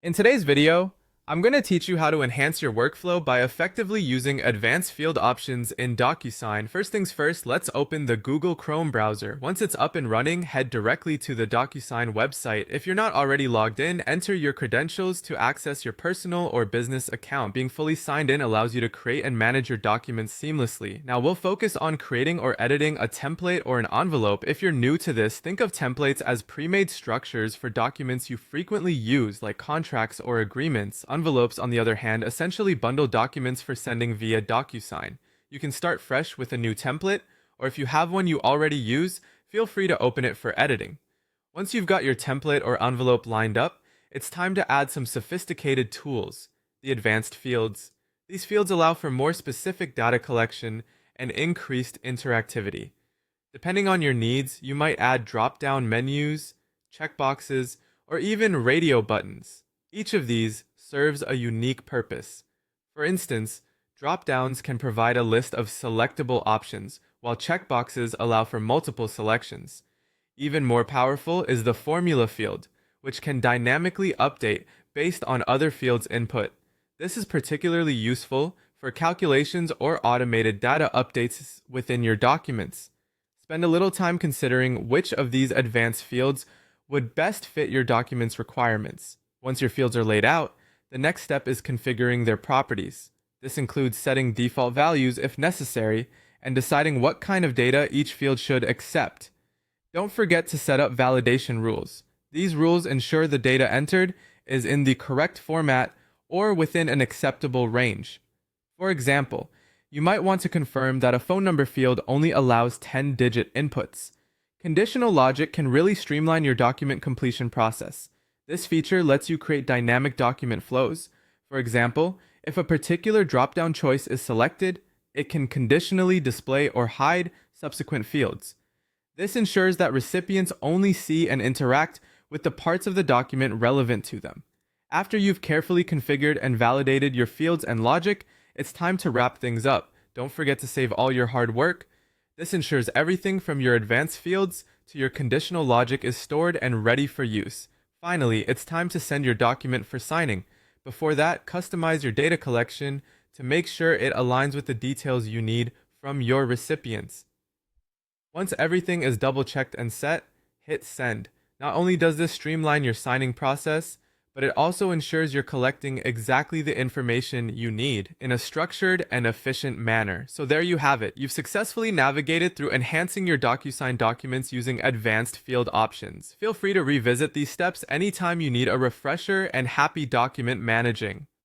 In today's video, I'm going to teach you how to enhance your workflow by effectively using advanced field options in DocuSign. First things first, let's open the Google Chrome browser. Once it's up and running, head directly to the DocuSign website. If you're not already logged in, enter your credentials to access your personal or business account. Being fully signed in allows you to create and manage your documents seamlessly. Now we'll focus on creating or editing a template or an envelope. If you're new to this, think of templates as pre-made structures for documents you frequently use, like contracts or agreements. Envelopes, on the other hand, essentially bundle documents for sending via DocuSign. You can start fresh with a new template, or if you have one you already use, feel free to open it for editing. Once you've got your template or envelope lined up, it's time to add some sophisticated tools, the advanced fields. These fields allow for more specific data collection and increased interactivity. Depending on your needs, you might add drop-down menus, checkboxes, or even radio buttons. Each of these serves a unique purpose. For instance, drop-downs can provide a list of selectable options, while checkboxes allow for multiple selections. Even more powerful is the formula field, which can dynamically update based on other fields' input. This is particularly useful for calculations or automated data updates within your documents. Spend a little time considering which of these advanced fields would best fit your document's requirements. Once your fields are laid out, the next step is configuring their properties. This includes setting default values if necessary and deciding what kind of data each field should accept. Don't forget to set up validation rules. These rules ensure the data entered is in the correct format or within an acceptable range. For example, you might want to confirm that a phone number field only allows 10-digit inputs. Conditional logic can really streamline your document completion process. This feature lets you create dynamic document flows. For example, if a particular drop-down choice is selected, it can conditionally display or hide subsequent fields. This ensures that recipients only see and interact with the parts of the document relevant to them. After you've carefully configured and validated your fields and logic, it's time to wrap things up. Don't forget to save all your hard work. This ensures everything from your advanced fields to your conditional logic is stored and ready for use. Finally, it's time to send your document for signing. Before that, customize your data collection to make sure it aligns with the details you need from your recipients. Once everything is double-checked and set, hit send. Not only does this streamline your signing process, but it also ensures you're collecting exactly the information you need in a structured and efficient manner. So there you have it. You've successfully navigated through enhancing your DocuSign documents using advanced field options. Feel free to revisit these steps anytime you need a refresher and happy document managing.